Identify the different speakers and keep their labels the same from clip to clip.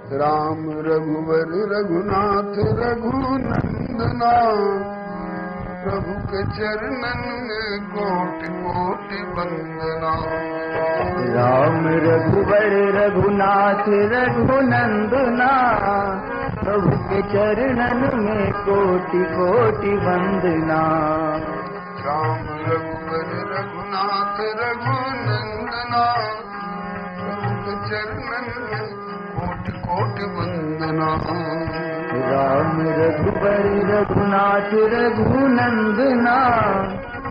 Speaker 1: राम रघुवर रघुनाथ रघुनंदना, प्रभु के चरणन में कोटि कोटि वंदना।
Speaker 2: राम रघुवर रघुनाथ रघुनंदना, प्रभु के चरणन में कोटि कोटि वंदना।
Speaker 1: राम रघुवर रघुनाथ रघुनंदना, प्रभु के चरणन में कोटि कोटि वंदना।
Speaker 2: राम रघुवर रघुनाथ रघुनंदना,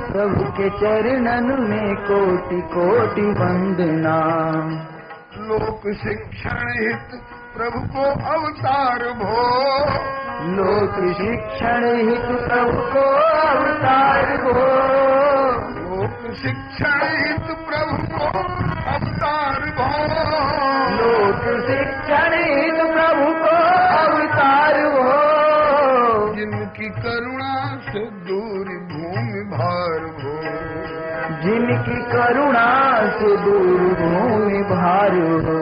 Speaker 2: प्रभु के चरणन में कोटि कोटि वंदना।
Speaker 1: लोक शिक्षण हित प्रभु को अवतार भो,
Speaker 2: लोक शिक्षण हित प्रभु को अवतार भो।
Speaker 1: लोक शिक्षण हित प्रभु को अवतार भो।
Speaker 2: लोक शिक्षण हित प्रभु को अवतार भो।
Speaker 1: जिनकी करुणा से दूर भूमि भार भो,
Speaker 2: जिनकी करुणा से दूर भूमि भार हो।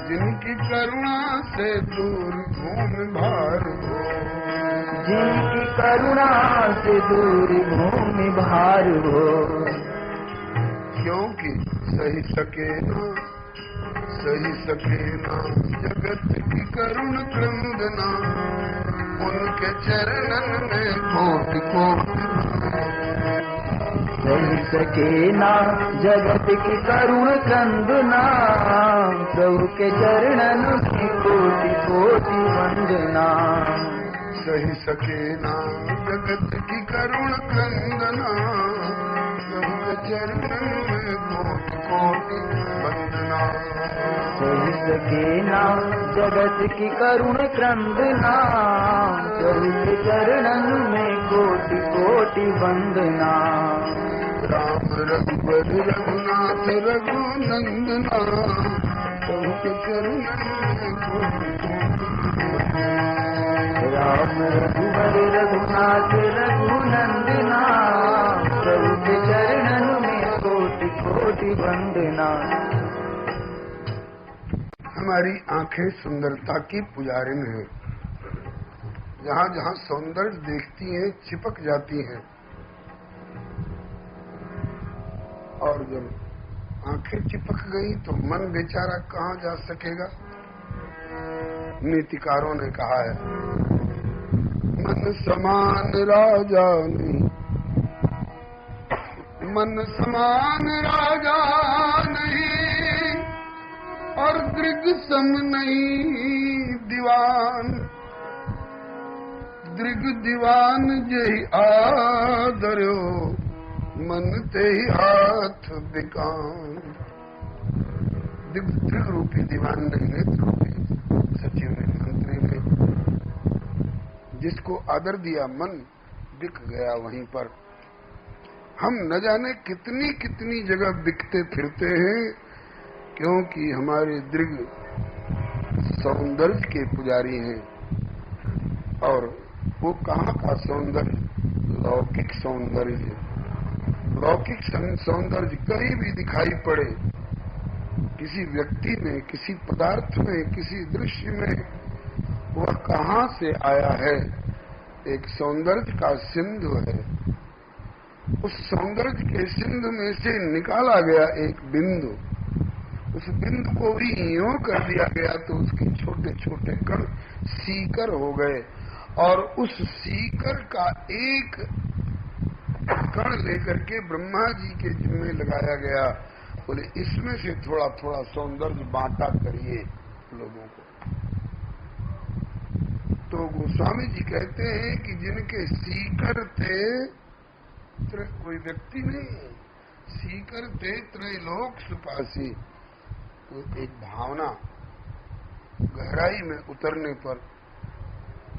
Speaker 1: जिनकी करुणा से दूर भूमि भार हो।
Speaker 2: जिनकी करुणा से दूर भूमि भार हो।
Speaker 1: क्योंकि सही सके ना जगत की करुण क्रंदना, उनके चरणन में कोटि कोटि।
Speaker 2: सही सके ना जगत की करुण क्रंदना, प्रभु के चरणन में कोटि कोटि वंदना।
Speaker 1: सही सके ना जगत की करुण क्रंदना, प्रभु के चरणन में कोटि कोटि वंदना।
Speaker 2: सही सके ना जगत की करुण क्रंदना, प्रभु के चरणन में कोटि कोटि वंदना।
Speaker 1: राम रघुवर रघुनाथ रघुनंदना, प्रभु के चरणन में कोटि कोटि।
Speaker 2: राम रघुवर रघुनाथ रघुनंदना, प्रभु के चरणन में कोटि कोटि वंदना।
Speaker 1: हमारी आंखें सुंदरता की पुजारिन हैं। जहाँ जहाँ सौंदर्य देखती हैं चिपक जाती हैं, और जब आंखें चिपक गई तो मन बेचारा कहाँ जा सकेगा। नीतिकारों ने कहा है, मन समान राजा नहीं, मन समान राजा नहीं, और दृग सम नहीं दीवान। दृग दीवान जही आदर्यो, मन ते ही हाथ बिकान। दृग रूपी दीवान नहीं, नेत्र रूपी सचिव ने, मंत्री ने जिसको आदर दिया, मन बिक गया वहीं पर। हम न जाने कितनी कितनी जगह बिकते फिरते हैं, क्योंकि हमारे दृग सौंदर्य के पुजारी हैं। और वो कहाँ का सौंदर्य? लौकिक सौंदर्य। लौकिक सौंदर्य कहीं भी दिखाई पड़े, किसी व्यक्ति में, किसी पदार्थ में, किसी दृश्य में, वह कहाँ से आया है? एक सौंदर्य का सिंधु है। उस सौंदर्य के सिंधु में से निकाला गया एक बिंदु, उस बिंदु को भी यूं कर दिया गया तो उसके छोटे छोटे कण सीकर हो गए, और उस सीकर का एक कण लेकर के ब्रह्मा जी के जिम्मे लगाया गया। बोले इसमें से थोड़ा थोड़ा सौंदर्य बांटा करिए लोगों को। तो गोस्वामी जी कहते हैं कि जिनके सीकर थे, कोई व्यक्ति नहीं, सीकर थे त्रैलोक सुपासी। तो एक भावना गहराई में उतरने पर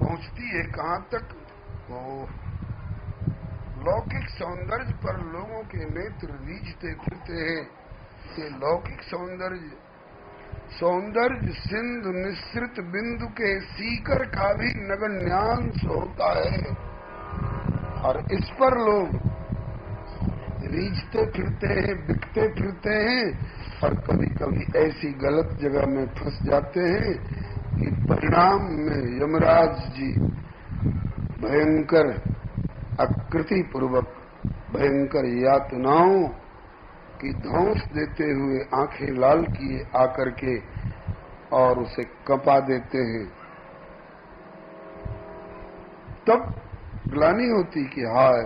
Speaker 1: पहुंचती है कहाँ तक? वो लौकिक सौंदर्य पर लोगों के नेत्र रीझते फिरते हैं। ये लौकिक सौंदर्य सिंधु निश्रित बिंदु के सीकर का भी नगण्यांश होता है, और इस पर लोग बीजते फिरते हैं, बिकते फिरते हैं, और कभी कभी ऐसी गलत जगह में फंस जाते हैं कि परिणाम में यमराज जी भयंकर आकृति पूर्वक भयंकर यातनाओं की धौंस देते हुए आंखें लाल किए आकर के और उसे कंपा देते हैं। तब ग्लानि होती कि हाय,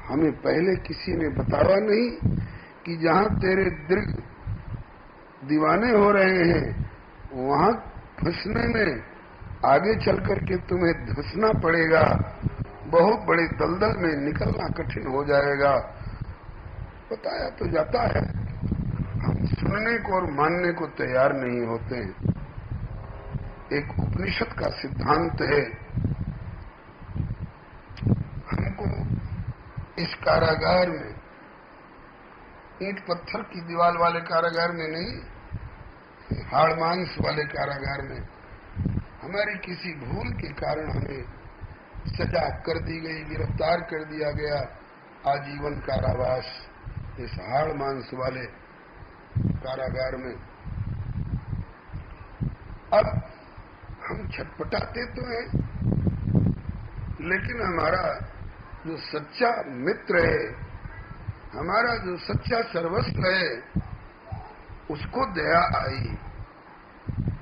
Speaker 1: हमें पहले किसी ने बताया नहीं कि जहां तेरे दिल दीवाने हो रहे हैं वहां फंसने में आगे चल करके तुम्हें धंसना पड़ेगा, बहुत बड़े दलदल में निकलना कठिन हो जाएगा। बताया तो जाता है, हम सुनने को और मानने को तैयार नहीं होते हैं। एक उपनिषद का सिद्धांत है, हमको इस कारागार में, ईंट पत्थर की दीवार वाले कारागार में नहीं, हाड़ मांस वाले कारागार में हमारी किसी भूल के कारण हमें सजा कर दी गई, गिरफ्तार कर दिया गया, आजीवन कारावास इस हाड़ मांस वाले कारागार में। अब हम छटपटाते तो हैं, लेकिन हमारा जो सच्चा मित्र है, हमारा जो सच्चा सर्वस्व है, उसको दया आई,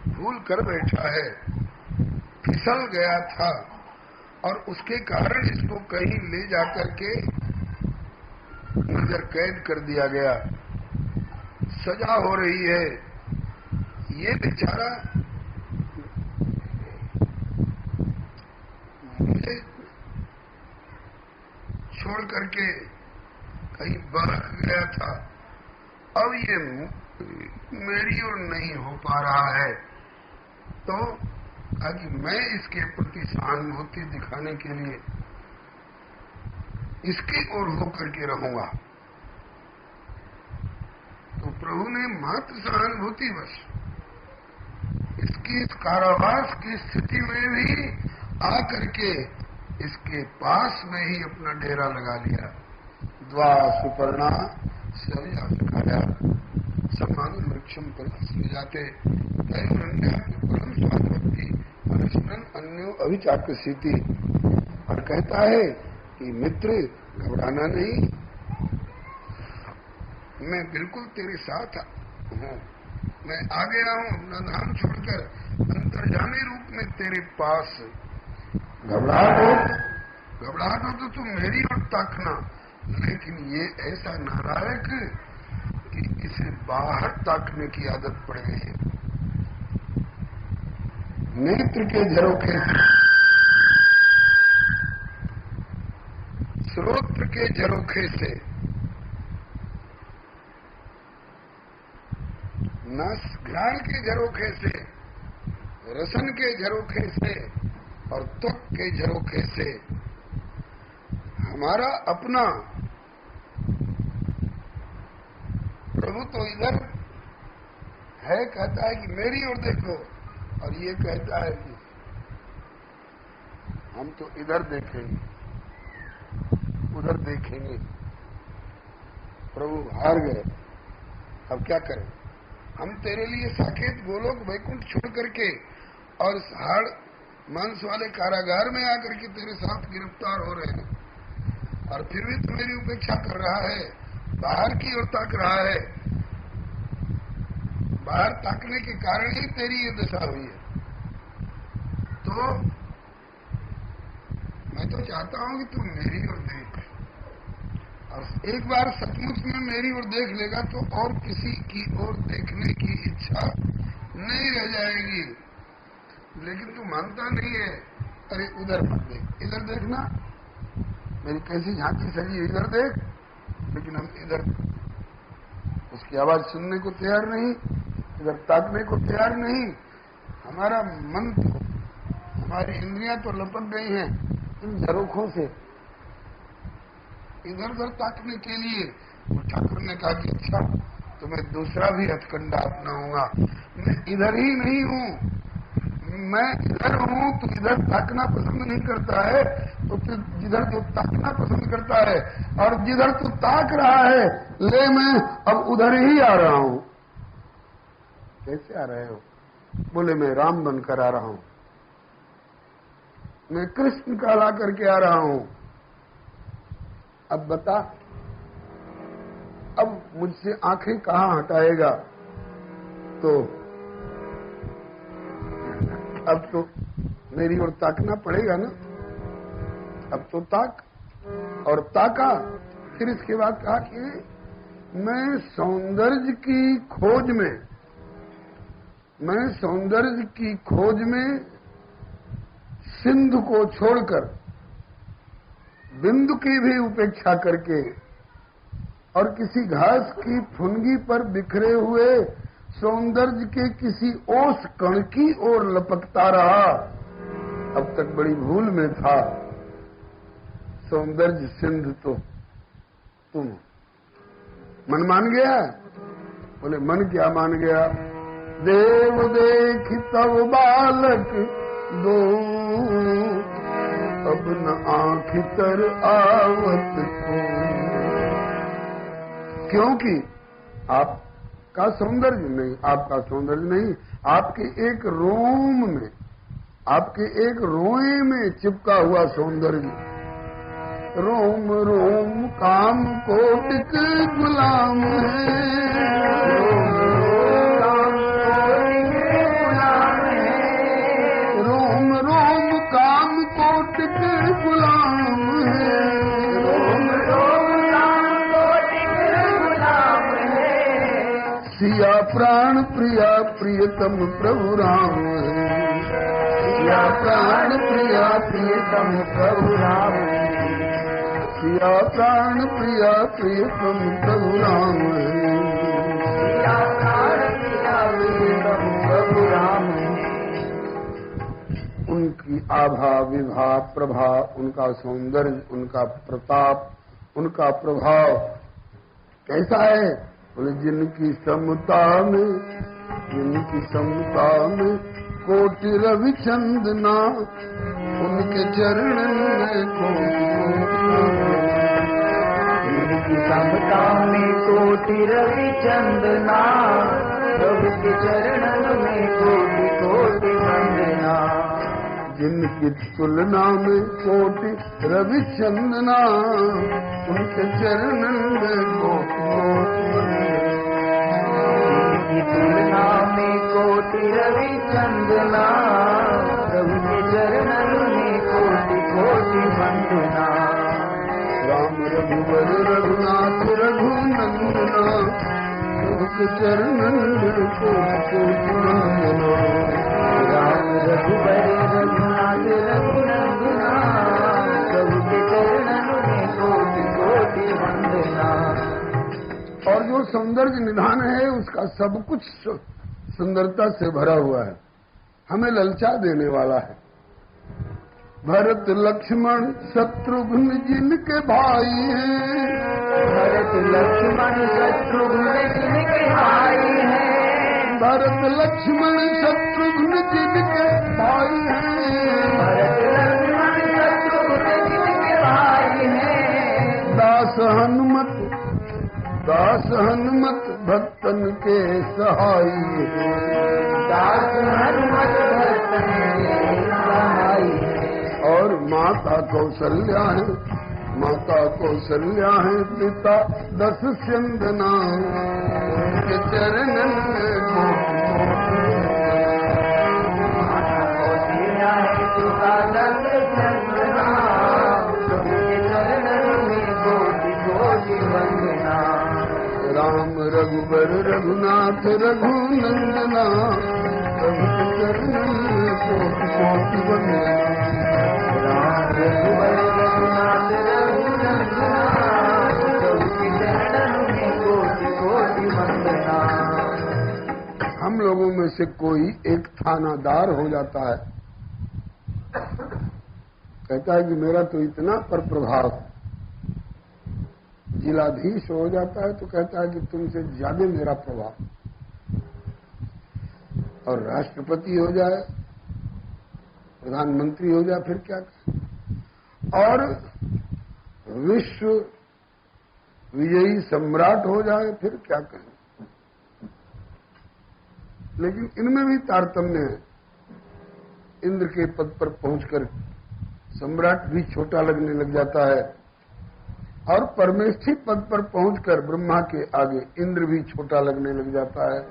Speaker 1: भूल कर बैठा है, फिसल गया था और उसके कारण इसको कहीं ले जाकर के नजर कैद कर दिया गया, सजा हो रही है। ये बेचारा मुझे छोड़ करके कहीं बरख गया था, अब ये मेरी ओर नहीं हो पा रहा है, तो कहा कि मैं इसके प्रति सहानुभूति दिखाने के लिए इसकी ओर होकर के रहूंगा। तो प्रभु ने मात्र सहानुभूति बस इसकी इस कारावास की स्थिति में भी आकर के इसके पास में ही अपना डेरा लगा लिया। द्वा सुपर्णा सविया सिखाया सम्मान वृक्षम पर जाते परम स्वादवती अनुष्ठन अन्यो अभिचाकृषिति, और कहता है कि मित्र घबराना नहीं, मैं बिल्कुल तेरे साथ हूँ, मैं आ गया हूँ अपना धाम छोड़कर अंतर्जामी रूप में तेरे पास। घबराहट हो तो तुम मेरी ओर ताकना, लेकिन ये ऐसा नारायक कि इसे बाहर ताकने की आदत पड़ गई है। नेत्र के झरोखे से, श्रोत्र के झरोखे से, घ्राण के झरोखे से, रसन के झरोखे से और त्वक के झरोखे से हमारा अपना प्रभु तो इधर है, कहता है कि मेरी ओर देखो, और ये कहता है कि हम तो इधर देखेंगे, उधर देखेंगे। प्रभु हार गए, अब क्या करें? हम तेरे लिए साकेत गोलोक वैकुंठ छोड़ करके और इस हाड़ मांस वाले कारागार में आकर के तेरे साथ गिरफ्तार हो रहे हैं, और फिर भी तू मेरी उपेक्षा कर रहा है, बाहर की ओर ताक रहा है। बाहर ताकने के कारण ही तेरी ये दशा हुई है। तो मैं तो चाहता हूं कि तू मेरी ओर देख, और एक बार सचमुच में मेरी ओर देख लेगा तो और किसी की ओर देखने की इच्छा नहीं रह जाएगी। लेकिन तू मानता नहीं है, अरे उधर मत देख, इधर देखना, मेरी कैसी झांकी सजी है, इधर देख। लेकिन हम इधर उसकी आवाज सुनने को तैयार नहीं, इधर ताकने को तैयार नहीं। हमारा मन तो, हमारी इंद्रियां तो लपट गई हैं इन झरोखों से इधर उधर ताकने के लिए। ठाकुर ने कहा कि अच्छा, तो मैं दूसरा भी हथकंडा अपनाऊंगा, मैं इधर ही नहीं हूं, मैं इधर हूं तो इधर ताकना पसंद नहीं करता है, तो फिर जिधर जो ताकना पसंद करता है, और जिधर तू ताक रहा है ले मैं अब उधर ही आ रहा हूं। कैसे आ रहे हो? बोले मैं राम बनकर आ रहा हूं, मैं कृष्ण कहला करके आ रहा हूं। अब बता, अब मुझसे आंखें कहां हटाएगा? तो अब तो मेरी ओर ताकना पड़ेगा ना। अब तो ताक, और ताका। फिर इसके बाद कहा कि मैं सौंदर्य की खोज में, मैं सौंदर्य की खोज में सिंधु को छोड़कर, बिंदु की भी उपेक्षा करके, और किसी घास की फुनगी पर बिखरे हुए सौंदर्य के किसी ओस कण की ओर लपकता रहा। अब तक बड़ी भूल में था। सौंदर्य सिंधु तो तुम। मन मान गया? बोले मन क्या मान गया? देव देख तब बालक दो, अब न आँख तर आवत को। क्योंकि आपका सौंदर्य नहीं, आपका सौंदर्य नहीं, आपके एक रोम में, आपके एक रोए में चिपका हुआ सौंदर्य। रोम रोम काम कोटिक गुलाम है, रोम रोम काम कोटिक गुलाम है, रोम रोम काम कोटिक गुलाम है। सिया प्राण प्रिया प्रियतम प्रभु राम है, सिया प्राण प्रिया प्रियतम प्रभु राम है, सिया प्राण प्रिया प्रियतम प्रभु राम है, सिया प्राण प्रिया प्रियतम प्रभु राम है। उनकी आभा विभा प्रभा, उनका सौंदर्य, उनका प्रताप, उनका प्रभाव कैसा है? बोले जिनकी समता में, जिनकी समता में कोटि रवि चंदना, उनके चरणन में कोटि, जिनकी समता में कोटि रवि चंदना, प्रभु के चरणन में कोटि कोटि वंदना। जिनकी तुलना में कोटि रवि चंदना, उनके चरणन में कोटि कोटि वंदना। जिनकी तुलना में कोटि रवि चंदना, प्रभु के चरणन में कोटि कोटि वंदना। राम रघुवर रघुनाथ रघुनंदना, प्रभु के चरणन में कोटि कोटि वंदना। राम रघुवर रघुनाथ रघुनंदना, प्रभु के चरणन में कोटि कोटि वंदना। और जो सौंदर्य निधान है उसका सब कुछ सुंदरता से भरा हुआ है, हमें ललचा देने वाला है। भरत लक्ष्मण शत्रुघ्न जिनके भाई हैं, भरत लक्ष्मण शत्रुघ्न जिनके भाई हैं, भरत लक्ष्मण शत्रुघ्न जिनके भाई हैं, भरत लक्ष्मण शत्रुघ्न जिनके भाई हैं। दास हनुमत, दास हनुमत भक्तन के सहाई हैं, दास हनुमत भक्तन के सहाई हैं। और माता कौशल्या है, माता कौशल्या है, पिता दशरथन, उनके चरणन में माता कौशल्या है, पिता दशरथन, उनके चरणन में कोटि कोटि वंदना। राम रघुबर रघुनाथ रघुनंदना, प्रभु के चरणन में कोटि कोटि वंदना। राम रघुबर रघुनाथ रघुनंदना, प्रभु के चरणन में कोटि कोटि वंदना। हम लोगों में से कोई एक थानादार हो जाता है, कहता है कि मेरा तो इतना पर प्रभाव है। जिलाधीश हो जाता है तो कहता है कि तुमसे ज्यादा मेरा प्रभाव। और राष्ट्रपति हो जाए प्रधानमंत्री हो जाए फिर क्या करें, और विश्व विजयी सम्राट हो जाए फिर क्या करें। लेकिन इनमें भी तारतम्य है। इंद्र के पद पर पहुंचकर सम्राट भी छोटा लगने लग जाता है, और परमेष्ठी पद पर पहुंचकर ब्रह्मा के आगे इंद्र भी छोटा लगने लग जाता है,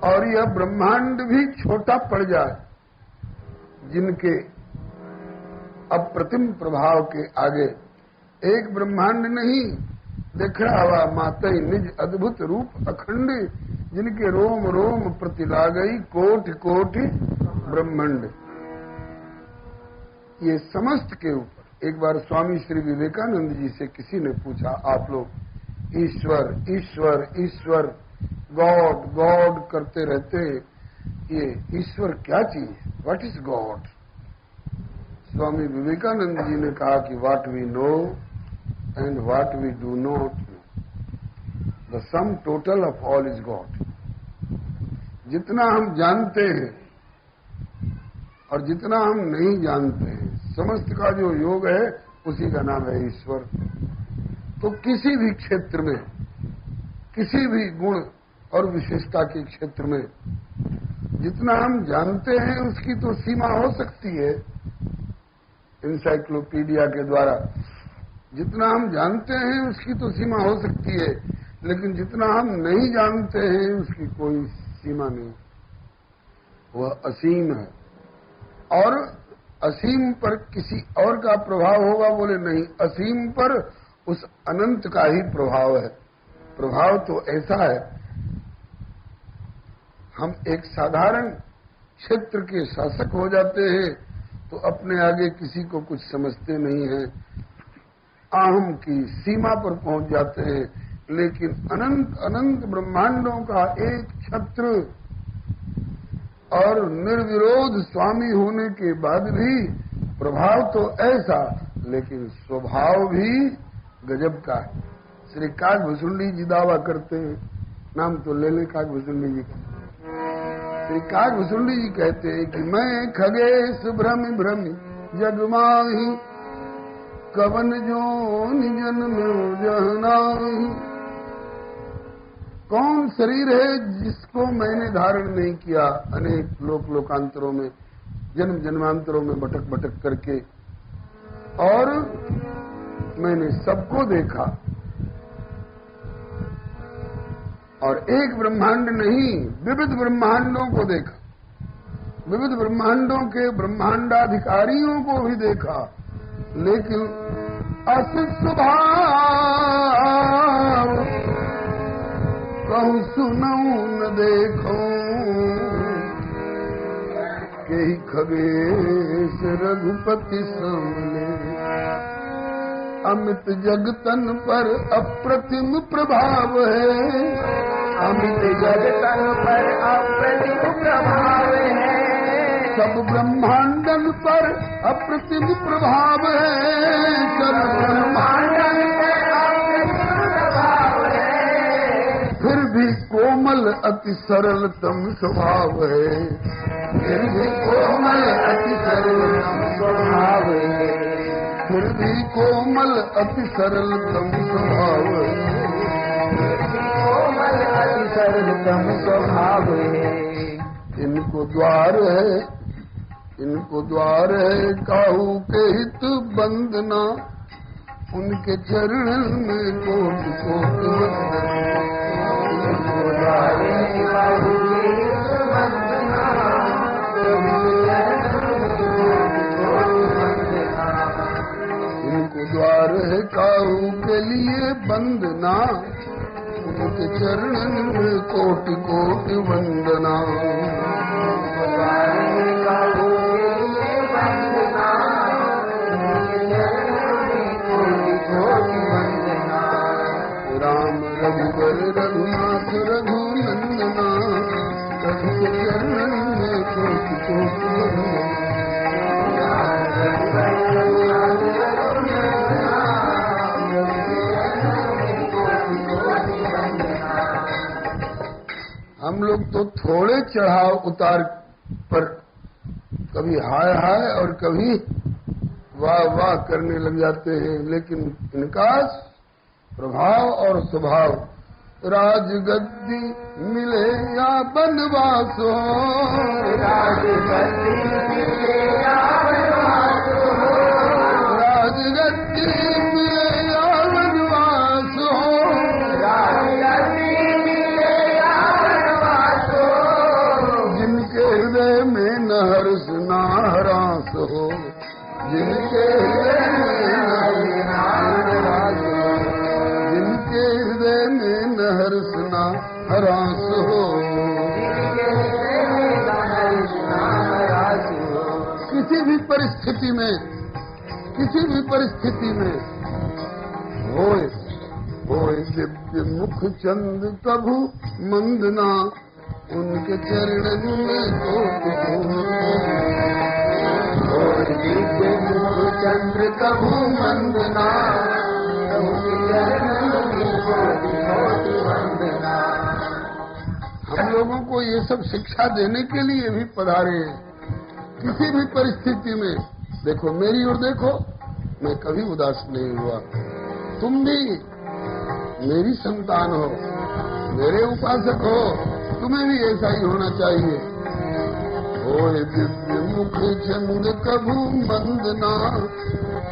Speaker 1: और यह ब्रह्मांड भी छोटा पड़ जाए जिनके अप्रतिम प्रभाव के आगे। एक ब्रह्मांड नहीं, देखा हवा मातई निज अद्भुत रूप अखंड, जिनके रोम रोम प्रतिला गई कोटि कोटि ब्रह्मांड। ये समस्त के ऊपर। एक बार स्वामी श्री विवेकानंद जी से किसी ने पूछा, आप लोग ईश्वर ईश्वर ईश्वर गॉड गॉड करते रहते, ये ईश्वर क्या चीज है, what is God? Swami Vivekananda ji ने कहा कि what we know and what we do not know, the sum total of all is God. जितना हम जानते हैं और जितना हम नहीं जानते हैं, समस्त का जो योग है उसी का नाम है ईश्वर। तो किसी भी क्षेत्र में, किसी भी गुण और विशेषता के क्षेत्र में जितना हम जानते हैं उसकी तो सीमा हो सकती है इंसाइक्लोपीडिया के द्वारा। जितना हम जानते हैं उसकी तो सीमा हो सकती है, लेकिन जितना हम नहीं जानते हैं उसकी कोई सीमा नहीं, वह असीम है। और असीम पर किसी और का प्रभाव होगा, बोले नहीं, असीम पर उस अनंत का ही प्रभाव है। प्रभाव तो ऐसा है, हम एक साधारण क्षेत्र के शासक हो जाते हैं तो अपने आगे किसी को कुछ समझते नहीं हैं, अहम की सीमा पर पहुंच जाते हैं। लेकिन अनंत अनंत ब्रह्मांडों का एक छत्र और निर्विरोध स्वामी होने के बाद भी प्रभाव तो ऐसा, लेकिन स्वभाव भी गजब का है। श्री काकभुसुंडी जी दावा करते हैं, नाम तो ले ले काकभुसुंडी जी का। श्री काकभुसुंडी जी कहते हैं कि मैं खगेश भ्रमि भ्रमि जगमाही, कवन जोनि जन्म्यो जहनाही। कौन शरीर है जिसको मैंने धारण नहीं किया, अनेक लोक लोकांतरों में, जन्म जन्मांतरों में भटक भटक करके, और मैंने सबको देखा। और एक ब्रह्मांड नहीं, विविध ब्रह्मांडों को देखा, विविध ब्रह्मांडों के ब्रह्मांडाधिकारियों को भी देखा। लेकिन अस स्वभाव कहूं सुनऊं न देखो, के ही खगेश रघुपति समले। अमित जगतन पर अप्रतिम प्रभाव है,
Speaker 2: अमित जगतन पर अप्रतिम प्रभाव है।
Speaker 1: सब ब्रह्मांडन पर अप्रतिम प्रभाव है, सब
Speaker 2: ब्रह्मांडन पर अप्रतिम प्रभाव है।
Speaker 1: फिर भी कोमल अति सरलतम स्वभाव है,
Speaker 2: फिर भी कोमल अति सरलतम स्वभाव है।
Speaker 1: फिर भी कोमल अति सरलतम स्वभाव है,
Speaker 2: कोमल अति सरलतम स्वभाव है।
Speaker 1: इनको द्वार है, इनको द्वार है काहू के हित बंदना, उनके चरण में कोट कोट वंदना।
Speaker 2: इनको द्वार है काहू के हित बंदना,
Speaker 1: इनको द्वार है काहू के लिए बंदना, उनके चरण में कोटि कोटि वंदना। राम रघुवर रघुनाथ रघुनंदना, रघु के चरण में कोटि कोटि वंदना। हम लोग तो थोड़े चढ़ाव उतार पर कभी हाय हाय और कभी वाह वाह करने लग जाते हैं। लेकिन इनका प्रभाव और स्वभाव, राजगद्दी मिले या बनवास हो,
Speaker 2: राजगद्दी मिले या बनवास हो,
Speaker 1: राजगद्दी मिले या बनवास हो,
Speaker 2: राजगद्दी मिले या बनवास हो,
Speaker 1: जिनके हृदय में न हर्ष न हरास हो, जिनके हृदय में न हरास हो, जिनके हृदय में न हर्ष न हरास हो, किसी भी परिस्थिति में, किसी भी परिस्थिति में होए होए दिव्य मुख चंद कभू मंदना, उनके चरणन में
Speaker 2: और दिव्य मुख चंद्र कभू मंदना, उनके चरणन में कोटि वंदना।
Speaker 1: हम लोगों को ये सब शिक्षा देने के लिए भी पधारे हैं। किसी भी परिस्थिति में देखो, मेरी ओर देखो, मैं कभी उदास नहीं हुआ। तुम भी मेरी संतान हो, मेरे उपासक हो, तुम्हें भी ऐसा ही होना चाहिए। होए दिव्य मुख चंद कभू वंदना,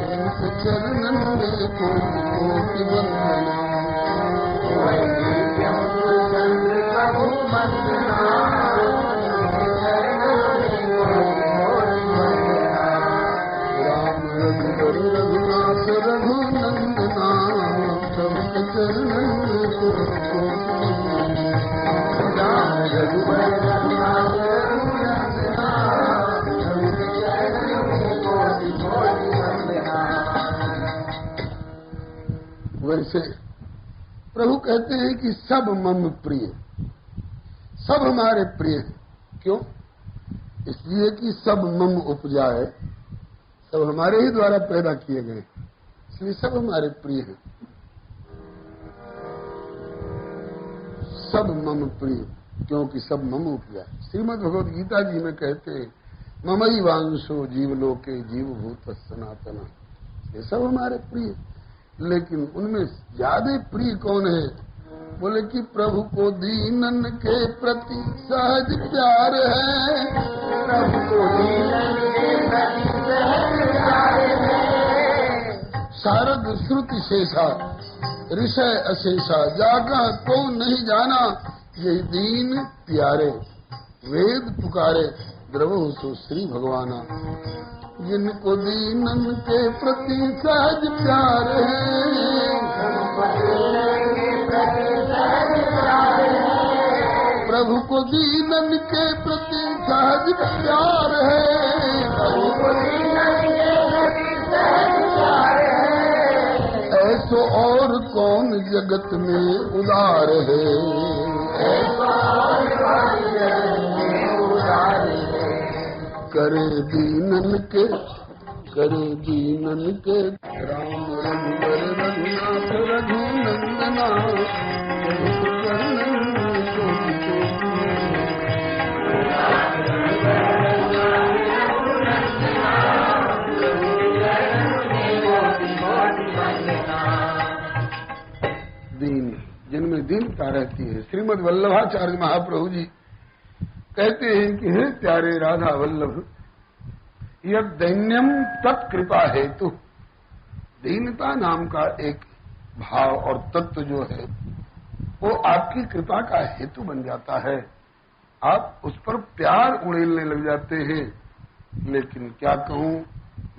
Speaker 1: उनके चरणन में कोटि वंदना।
Speaker 2: होए दिव्य मुख चंद कभू वंदना,
Speaker 1: रघुनाथ रघुनंदना, सबके चरणन में कोटि वंदना।
Speaker 2: रघुवर रघुनाथ रघुनंदना, सबके चरणन में कोटि वंदना।
Speaker 1: वैसे प्रभु कहते हैं कि सब मम प्रिय, सब हमारे प्रिय हैं। क्यों? इसलिए कि सब मम उपजाए, सब हमारे ही द्वारा पैदा किए गए, इसलिए सब हमारे प्रिय हैं। सब मम प्रिय, क्योंकि सब मम उपजाए। श्रीमद् भगवद गीता जी में कहते हैं, ममई वांशो जीवलोके जीवभूत सनातना, ये सब हमारे प्रिय। लेकिन उनमें ज्यादा प्रिय कौन है? बोले कि प्रभु को दीनन के प्रति सहज प्यार है,
Speaker 2: प्रभु को दीनन के प्रति सहज प्यार है।
Speaker 1: शारद श्रुति शेषा ऋषय अशेषा, जागा को नहीं जाना, यही दीन प्यारे। वेद पुकारे द्रवो सो श्री भगवाना, जिनको दीनन के प्रति सहज प्यार है, प्रभु को दीनन के प्रति सहज प्यार है,
Speaker 2: प्रभु को दीनन के प्रति सहज प्यार है।
Speaker 1: ऐसो और कौन जगत में उदार है,
Speaker 2: ऐसा और कौन जगत में उदार है।
Speaker 1: करे दीनन के, करे दीनन के, राम रघुवर रघुनाथ रघुनंदना, चरणन में कोटि दीन, जिनमें दीनता रहती है। श्रीमद् वल्लभाचार्य महाप्रभु जी कहते हैं कि हे प्यारे राधा वल्लभ, यह दैन्यम तत्कृपा हेतु, दीनता नाम का एक भाव और तत्व जो है वो आपकी कृपा का हेतु बन जाता है। आप उस पर प्यार उड़ेलने लग जाते हैं। लेकिन क्या कहूं,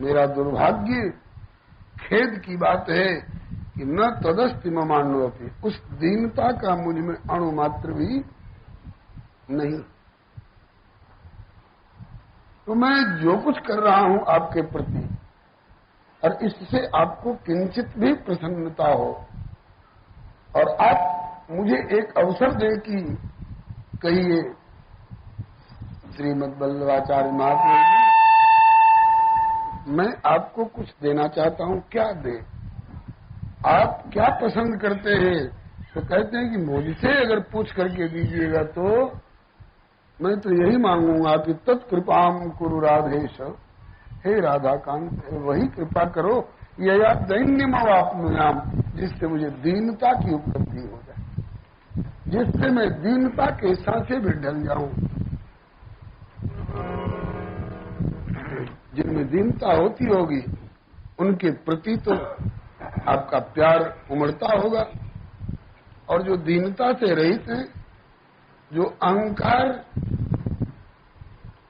Speaker 1: मेरा दुर्भाग्य, खेद की बात है कि न तदस्ति ममान्वपि, उस दीनता का मुझ में अणु मात्र भी नहीं। तो मैं जो कुछ कर रहा हूं आपके प्रति, और इससे आपको किंचित भी प्रसन्नता हो, और आप मुझे एक अवसर दें कि कहिए, श्रीमद् वल्लभाचार्य महाप्रभु जी, मैं आपको कुछ देना चाहता हूं, क्या दे? आप क्या पसंद करते हैं? तो कहते हैं कि मुझसे अगर पूछ करके दीजिएगा तो मैं तो यही मांगूंगा कि तत्कृपाम कुरु राधेश, हे राधा कांत, वही कृपा करो यया दैन्यमवाप्नुयाम, जिससे मुझे दीनता की उपलब्धि हो जाए, जिससे मैं दीनता के सांसे भी ढल जाऊं। जिनमें दीनता होती होगी उनके प्रति तो आपका प्यार उमड़ता होगा, और जो दीनता से रहित हैं, जो अहंकार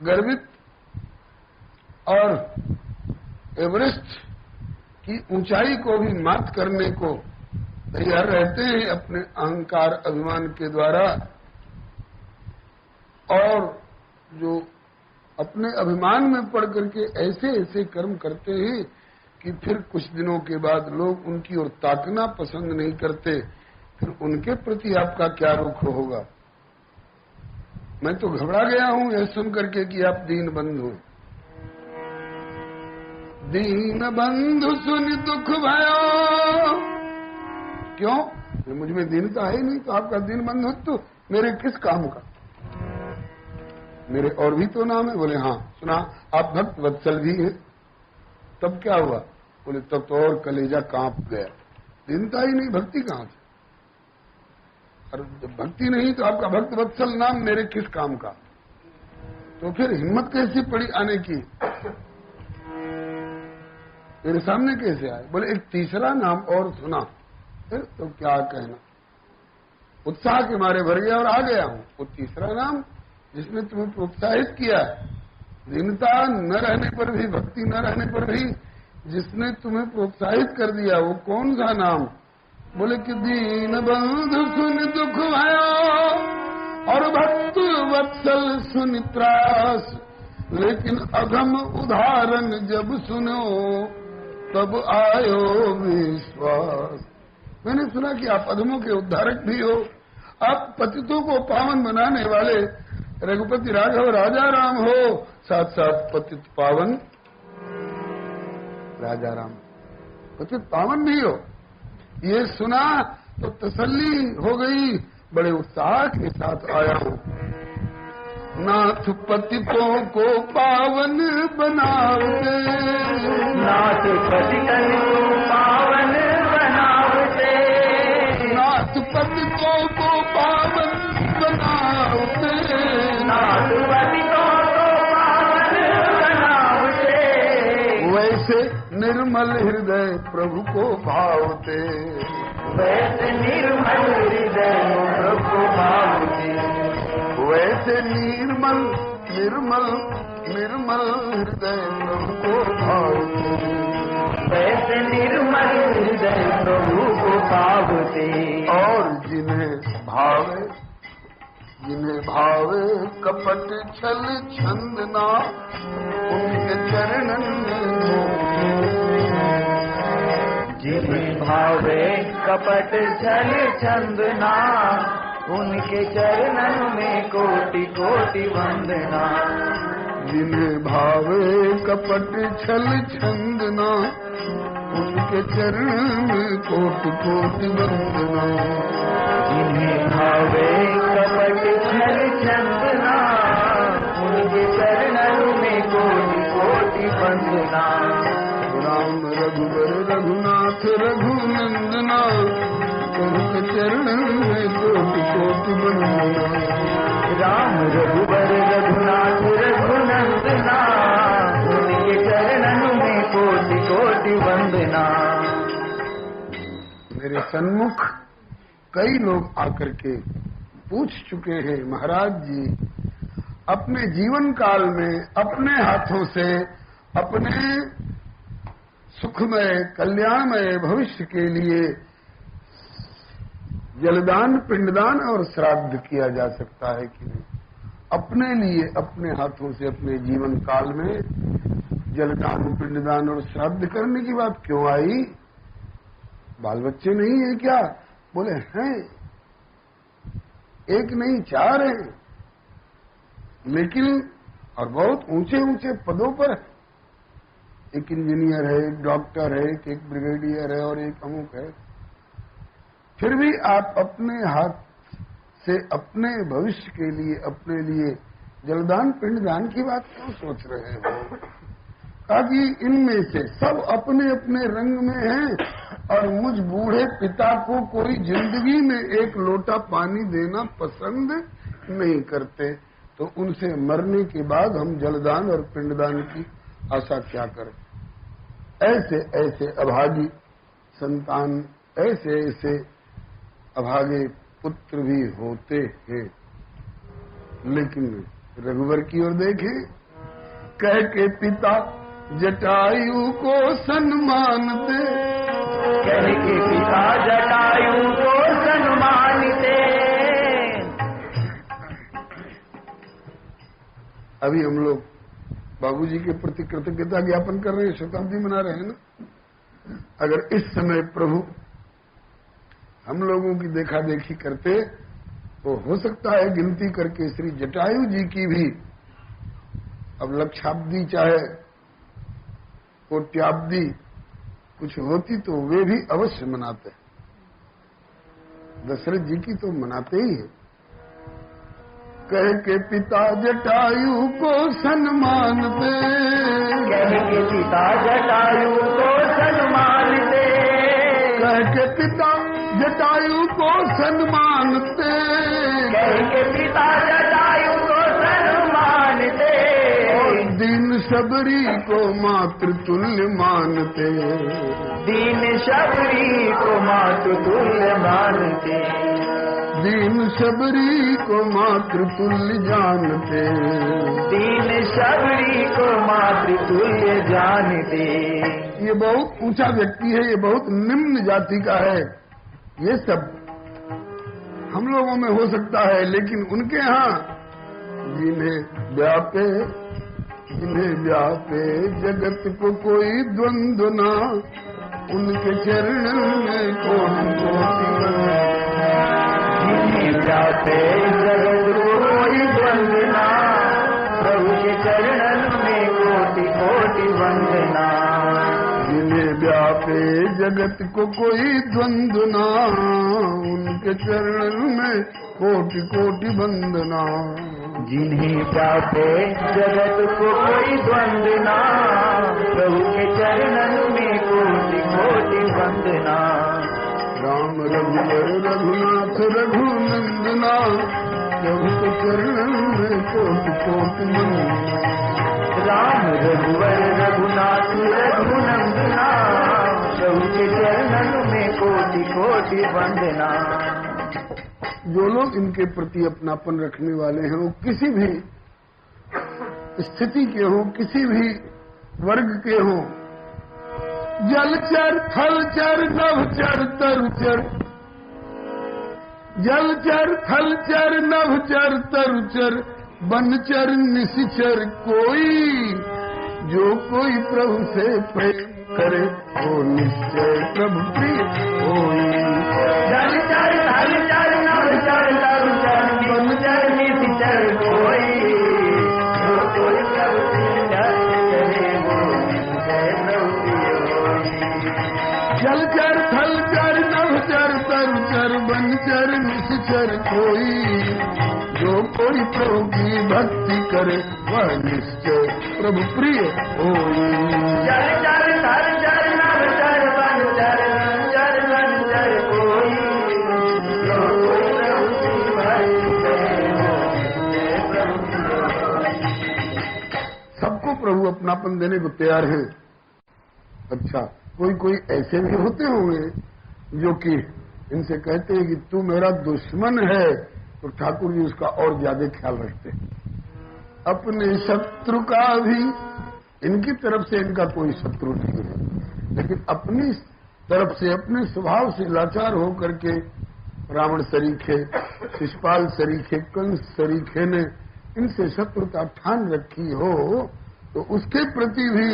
Speaker 1: गर्वित और एवरेस्ट की ऊंचाई को भी मात करने को तैयार रहते हैं अपने अहंकार अभिमान के द्वारा, और जो अपने अभिमान में पड़ करके ऐसे ऐसे कर्म करते हैं कि फिर कुछ दिनों के बाद लोग उनकी ओर ताकना पसंद नहीं करते, फिर उनके प्रति आपका क्या रुख होगा। मैं तो घबरा गया हूं यह सुन करके कि आप दीन बंधु। दीन बंधु सुन दुख भयो, क्यों? मुझ में दीनता है नहीं, तो आपका दीन बंधुत्व मेरे किस काम का? मेरे और भी तो नाम है। बोले हाँ। सुना आप भक्त वत्सल भी हैं। तब क्या हुआ? बोले तब तो और कलेजा कांप गया। दीनता ही नहीं, भक्ति कहां से? और जब भक्ति नहीं तो आपका भक्त वत्सल नाम मेरे किस काम का? तो फिर हिम्मत कैसी पड़ी आने की? मेरे सामने कैसे आए? बोले एक तीसरा नाम और सुना। फिर तो क्या कहना, उत्साह के मारे भर गया और आ गया हूं। वो तीसरा नाम जिसने तुम्हें प्रोत्साहित किया, दीनता न रहने पर भी, भक्ति न रहने पर भी जिसने तुम्हें प्रोत्साहित कर दिया, वो कौन सा नाम? बोले कि दीन बंधु सुन दुख भयो और भक्त वत्सल सुन त्रास, लेकिन अधम उदाहरण जब सुनो तब आयो विश्वास। मैंने सुना कि आप अधमों के उद्धारक भी हो, आप पतितों को पावन बनाने वाले रघुपति राघव राजा राम हो, साथ साथ पतित पावन राजा राम, पतित पावन भी हो। ये सुना तो तसल्ली हो गई, बड़े उत्साह के साथ आया हूं। नाथ पतितों को पावन बनाओगे,
Speaker 2: नाथ पतितन को पावन बनाओगे,
Speaker 1: नाथ पतितों को पावन बनाओगे,
Speaker 2: नाथ पतितों को पावन बनाओगे,
Speaker 1: वैसे निर्मल हृदय प्रभु को भावते,
Speaker 2: वैसे निर्मल हृदय प्रभु को भावते,
Speaker 1: वैसे निर्मल निर्मल निर्मल हृदय प्रभु को भावते,
Speaker 2: वैसे निर्मल हृदय प्रभु को भावते।
Speaker 1: और जिन्हें भावे कपट छल छंदना, उनके चरणन में,
Speaker 2: जिन्हें भावे कपट छल छंदना, उनके चरणन में कोटि कोटि वंदना।
Speaker 1: जिन्हें भावे कपट छल छंदना, उनके चरण में कोटि कोटि वंदना।
Speaker 2: जिन्हें भावे कपट छल छंदना, उनके चरणन में कोटि कोटि वंदना।
Speaker 1: राम रघुवर रघुनाथ रघुनंदना, उनके चरणन में कोटि कोटि वंदना।
Speaker 2: राम रघुवर रघुनाथ रघुनंदना, उनके चरणन में कोटि कोटि वंदना।
Speaker 1: मेरे सन्मुख कई लोग आकर के पूछ चुके हैं, महाराज जी अपने जीवन काल में अपने हाथों से अपने सुखमय कल्याणमय भविष्य के लिए जलदान पिंडदान और श्राद्ध किया जा सकता है कि नहीं? अपने लिए अपने हाथों से अपने जीवन काल में जलदान पिंडदान और श्राद्ध करने की बात क्यों आई? बाल बच्चे नहीं है क्या? बोले हैं, एक नहीं चार हैं, लेकिन और बहुत ऊंचे ऊंचे पदों पर। एक इंजीनियर है, एक डॉक्टर है, एक ब्रिगेडियर है और एक अमुक है। फिर भी आप अपने हाथ से अपने भविष्य के लिए, अपने लिए जलदान पिंडदान की बात क्यों सोच रहे हो? कहा कि इनमें से सब अपने अपने रंग में हैं और मुझ बूढ़े पिता को कोई जिंदगी में एक लोटा पानी देना पसंद नहीं करते, तो उनसे मरने के बाद हम जलदान और पिंडदान की आशा क्या करें? ऐसे ऐसे अभागी संतान, ऐसे ऐसे अभागे पुत्र भी होते हैं। लेकिन रघुवर की ओर देखें, कह के पिता जटायु को सम्मान दे,
Speaker 2: कह के पिता जटायु को सम्मान दे।
Speaker 1: अभी हम लोग बाबूजी के प्रति कृतज्ञता ज्ञापन कर रहे हैं, शताब्दी मना रहे हैं ना। अगर इस समय प्रभु हम लोगों की देखा देखी करते तो हो सकता है गिनती करके श्री जटायु जी की भी अब लक्षाब्दी चाहे कोट्याब्दी कुछ होती तो वे भी अवश्य मनाते। दशरथ जी की तो मनाते ही है। कह के पिता जटायु को सम्मान दे,
Speaker 2: कह के पिता जटायु को सम्मान दे,
Speaker 1: कह के पिता जटायु को सम्मान दे,
Speaker 2: कह के पिता जटायु को सम्मान दे।
Speaker 1: दीन शबरी को मातृतुल्य मानते,
Speaker 2: दीन शबरी को मातृतुल्य मानते,
Speaker 1: दीन शबरी को मातृतुल्य जानते,
Speaker 2: दीन शबरी को मातृतुल्य जानते।
Speaker 1: ये बहुत ऊंचा व्यक्ति है, ये बहुत निम्न जाति का है। ये सब हम लोगों में हो सकता है, लेकिन उनके यहाँ जिन्हें व्यापे जगत को कोई द्वंद्व ना, उनके चरण में कोटि
Speaker 2: जिन्हें व्यापे जगत को कोई वंदना, प्रभु के चरणन में कोटि कोटि वंदना।
Speaker 1: जिन्हें व्यापे जगत को कोई द्वंद्व ना, उनके चरणन में कोटि कोटि वंदना।
Speaker 2: जिन्हें व्यापे जगत को कोई द्वंद्व, प्रभु के चरणन में कोटि कोटि वंदना।
Speaker 1: राम रघुवर रघुनाथ रघुनंदना, प्रभु के चरणन में कोटि कोटि वंदना।
Speaker 2: राम रघुवर रघुनाथ रघुनंदना, प्रभु के चरणन में कोटि कोटि वंदना।
Speaker 1: जो लोग इनके प्रति अपनापन रखने वाले हैं, वो किसी भी स्थिति के हों, किसी भी वर्ग के हों, जलचर थलचर नभचर तरुचर, जलचर थलचर नभचर तरुचर, बनचर निशिचर कोई, जो कोई प्रभु से प्रेम करे वो निश्चय प्रभु प्रिय होई।
Speaker 2: जलचर थलचर नभचर तरुचर, बनचर निशिचर कोई, जो कोई प्रभु से करे वो निश्चय प्रभु प्रिय होई।
Speaker 1: जलचर थलचर नभचर तरुचर, बनचर निशिचर कोई, जो कोई प्रभु की भक्ति करे वह निश्चय प्रभु प्रिय होई।
Speaker 2: जलचर थलचर नभचर बनचर, बनचर बनचर कोई, जो कोई प्रभु की भक्ति करे वो निश्चय प्रभु प्रिय होई।
Speaker 1: सबको प्रभु अपनापन देने को तैयार हैं। अच्छा, कोई कोई ऐसे भी होते होंगे जो कि इनसे कहते हैं कि तू मेरा दुश्मन है, तो ठाकुर जी उसका और ज्यादा ख्याल रखते हैं। अपने शत्रु का भी, इनकी तरफ से इनका कोई शत्रु नहीं है, लेकिन अपनी तरफ से, अपने स्वभाव से लाचार होकर के रावण सरीखे, शिशुपाल सरीखे, कंस सरीखे ने इनसे शत्रुता ठान रखी हो, तो उसके प्रति भी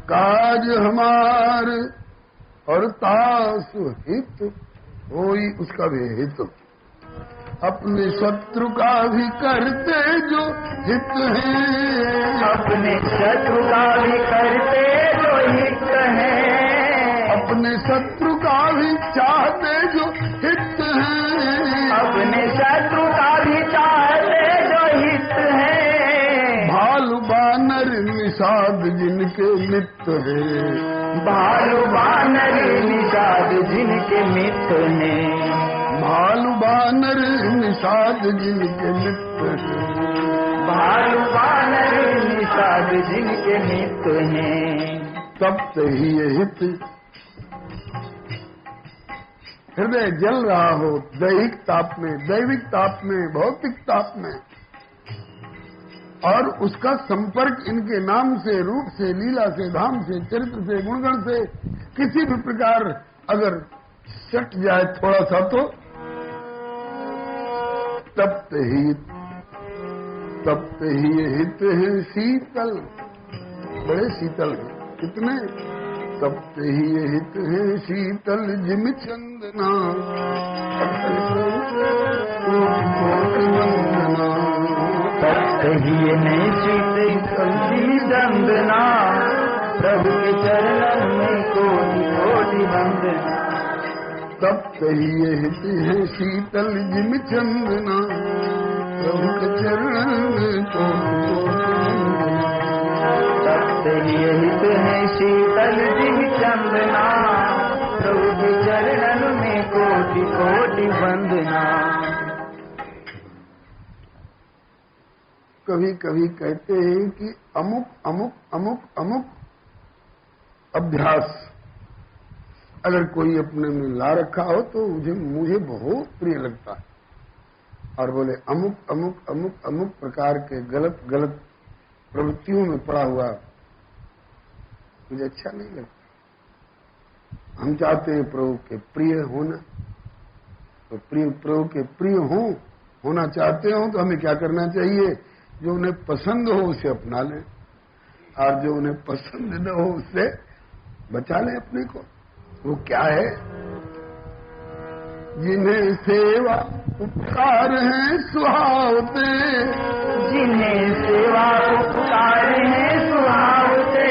Speaker 1: काज हमार और तासु हित होई, उसका भी हित। अपने शत्रु का भी करते जो हित है,
Speaker 2: अपने शत्रु का भी करते जो हित है,
Speaker 1: अपने शत्रु का भी चाहते जो हित है,
Speaker 2: अपने शत्रु का भी चाहते जो हित
Speaker 1: निषाद जिनके मित्र है,
Speaker 2: भालू बानर निषाद जिनके मित्र हैं,
Speaker 1: भालू बानर निषाद जिनके मित्र है,
Speaker 2: भालू बानर निषाद जिनके मित्र हैं।
Speaker 1: तप्त ही हित हृदय जल रहा हो दैहिक ताप में, दैविक ताप में, भौतिक ताप में, और उसका संपर्क इनके नाम से, रूप से, लीला से, धाम से, चरित्र से, गुणगण से किसी भी प्रकार अगर सट जाए थोड़ा सा तो तप्त ही हित है शीतल, बड़े शीतल है। कितने? तप्त ही हित है शीतल जिम चंदना,
Speaker 2: तप्त ही शीतल जिम चंदना, प्रभु के चरणन में कोटि कोटि वंदना।
Speaker 1: तप्त ही हित है शीतल जिम चंदना, प्रभु के चरणन में कोटि कोटि।
Speaker 2: तप्त ही हित है शीतल जिम चंदना, प्रभु के चरणन में कोटि कोटि वंदना।
Speaker 1: कभी कभी कहते हैं कि अमुक अमुक अमुक अमुक अभ्यास अगर कोई अपने में ला रखा हो तो मुझे बहुत प्रिय लगता है, और बोले अमुक अमुक अमुक अमुक प्रकार के गलत गलत प्रवृत्तियों में पड़ा हुआ मुझे अच्छा नहीं लगता। हम चाहते हैं प्रभु के प्रिय होना, तो प्रभु के प्रिय होना चाहते हो तो हमें क्या करना चाहिए? जो उन्हें पसंद हो उसे अपना लें, और जो उन्हें पसंद न हो उससे बचा लें अपने को। वो क्या है? जिन्हें सेवा उपकार हैं सुहावते,
Speaker 2: जिन्हें सेवा उपकार हैं सुहावते।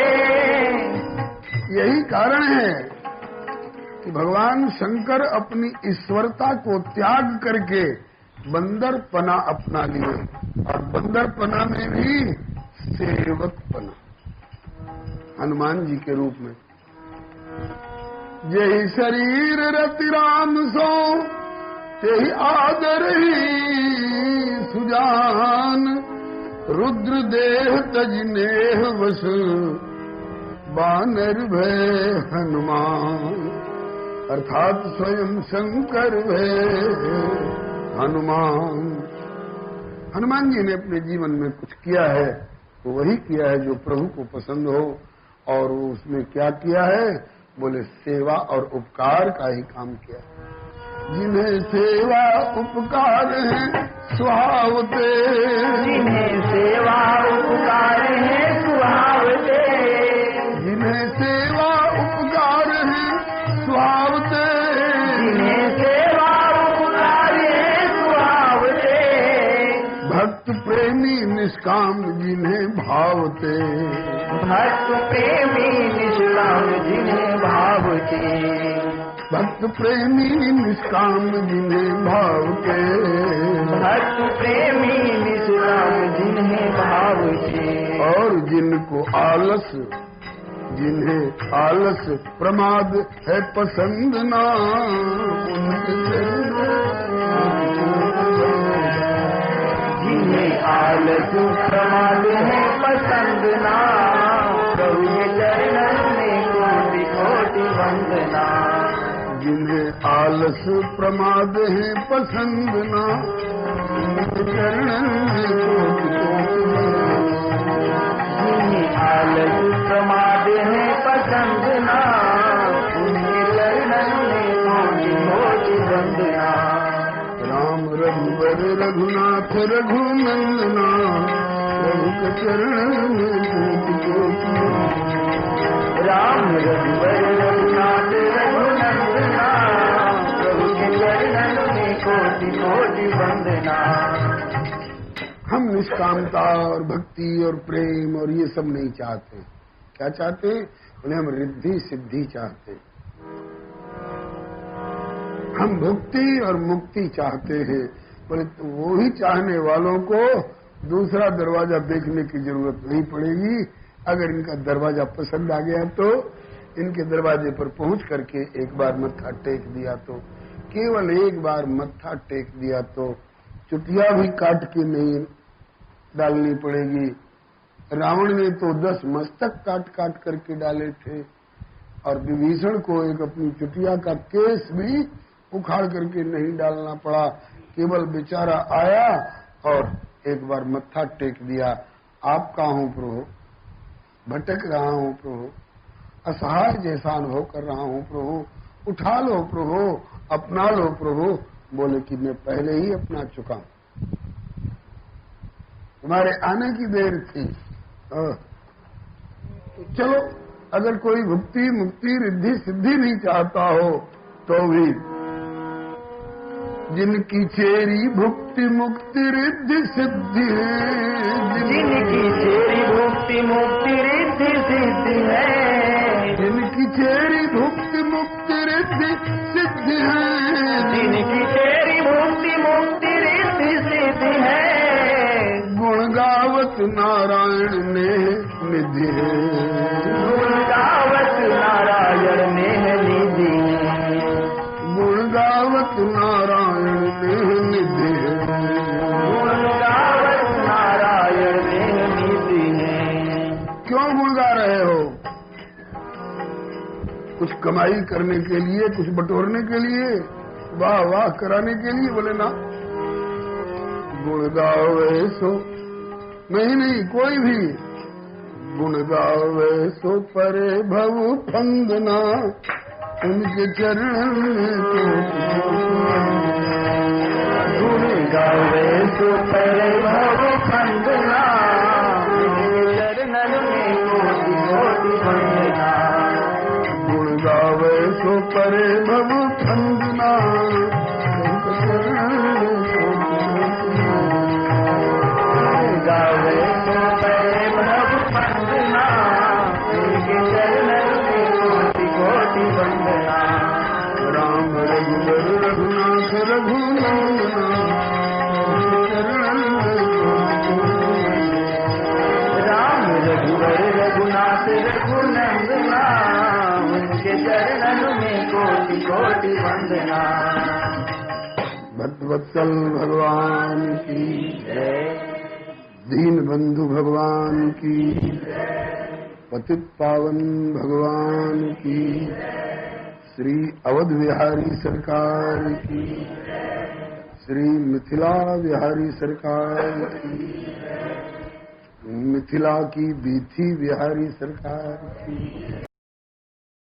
Speaker 1: यही कारण है कि भगवान शंकर अपनी ईश्वरता को त्याग करके बंदरपना अपना लिए, और बंदरपना में भी सेवकपना, हनुमान जी के रूप में। यही शरीर रति राम सो, तेहि आदर ही सुजान, रुद्र देह तजनेह वस, बानर भय हनुमान। अर्थात स्वयं शंकर भय हनुमान। हनुमान जी ने अपने जीवन में कुछ किया है तो वही किया है जो प्रभु को पसंद हो, और वो उसमें क्या किया है? बोले सेवा और उपकार का ही काम किया। जिन्हें सेवा उपकार है सुहावते,
Speaker 2: जिन्हें सेवा उपकार है सुहावते,
Speaker 1: जिन्हें सेवा उपकार है सुहावते,
Speaker 2: जिन्हें सेवा उपकार है सुहावते।
Speaker 1: भक्त प्रेमी निष्काम जिन्हें भावते,
Speaker 2: भक्त प्रेमी निष्काम जिन्हें भावते,
Speaker 1: भक्त प्रेमी निष्काम जिन्हें भावते,
Speaker 2: भक्त प्रेमी निष्काम जिन्हें भावते।
Speaker 1: और जिनको आलस, जिन्हें आलस प्रमाद है पसंद ना,
Speaker 2: जिन्हें आलस प्रमाद है पसंद ना, प्रभु के चरणन में कोटि कोटि वंदना।
Speaker 1: जिन्हें आलस प्रमाद है पसंद ना, चरणन में कोटि कोटि वंदना।
Speaker 2: जिन्हें आलस प्रमाद है पसंद ना, उनके चरणन में कोटि कोटि वंदना।
Speaker 1: राम रघुवर रघुनाथ रघुनंदना, प्रभु के चरणन में कोटि कोटि वंदना।
Speaker 2: राम रघुवर रघुनाथ रघुनंदना, प्रभु के चरणन में कोटि कोटि वंदना।
Speaker 1: हम निष्कामता और भक्ति और प्रेम और ये सब नहीं चाहते। क्या चाहते? बोले हम रिद्धि सिद्धि चाहते, हम भक्ति और मुक्ति चाहते हैं। बोले तो वो ही चाहने वालों को दूसरा दरवाजा देखने की जरूरत नहीं पड़ेगी, अगर इनका दरवाजा पसंद आ गया तो इनके दरवाजे पर पहुंच करके एक बार मत्था टेक दिया तो, केवल एक बार मत्था टेक दिया तो चुटिया भी काट के नहीं डालनी पड़ेगी। रावण ने तो 10 मस्तक काट काट करके डाले थे और विभीषण को एक अपनी चुटिया का केस भी उखाड़ करके नहीं डालना पड़ा। केवल बेचारा आया और एक बार मत्था टेक दिया। आप कहाँ हो प्रभु? भटक रहा हूँ प्रभु, असहाय जैसा अनुभव कर रहा हूँ प्रभु, उठा लो प्रभु, अपना लो प्रभु। बोले कि मैं पहले ही अपना चुका, तुम्हारे आने की देर थी। तो चलो, अगर कोई भुक्ति मुक्ति रिद्धि सिद्धि नहीं चाहता हो तो भी जिनकी चेरी भुक्ति मुक्ति रिद्धि सिद्धि है,
Speaker 2: जिनकी चेरी भुक्ति मुक्ति रिद्धि सिद्धि है,
Speaker 1: जिनकी चेरी भुक्ति मुक्ति रिद्धि सिद्धि है,
Speaker 2: जिनकी चेरी भुक्ति मुक्ति रिद्धि सिद्धि है,
Speaker 1: गुण गावत नारायण ने निधि है,
Speaker 2: गुण गावत नारायण ने निधि है,
Speaker 1: गुण गावत नारायण ने निधि है,
Speaker 2: गुण गावत नारायण ने निधि है।
Speaker 1: क्यों गुण गा रहे हो? कुछ कमाई करने के लिए, कुछ बटोरने के लिए, वाह वाह कराने के लिए? बोले ना, गुण गावे सो नहीं, कोई भी गुण गावे सो परे भव फंदना, उनके चरण को
Speaker 2: गुण गावे सो परे भव फंदना, उनके चरणन में कोटि कोटि वंदना,
Speaker 1: गुण गावे सो परे भव फंदना, उनके चरण
Speaker 2: गावे सो परे भव फंदना, उनके चरणन में कोटि कोटि वंदना,
Speaker 1: राम रघुवर रघुनाथ रघुनंदना,
Speaker 2: राम रघुवर रघुनाथ रघुनंदना, उनके चरणन में कोटि कोटि वंदना।
Speaker 1: भक्तवत्सल भगवान की
Speaker 2: जय,
Speaker 1: दीन बंधु भगवान की, पतित पावन भगवान की, श्री अवध बिहारी सरकार की, श्री मिथिला बिहारी सरकार की, मिथिला की बीथी बिहारी सरकार की।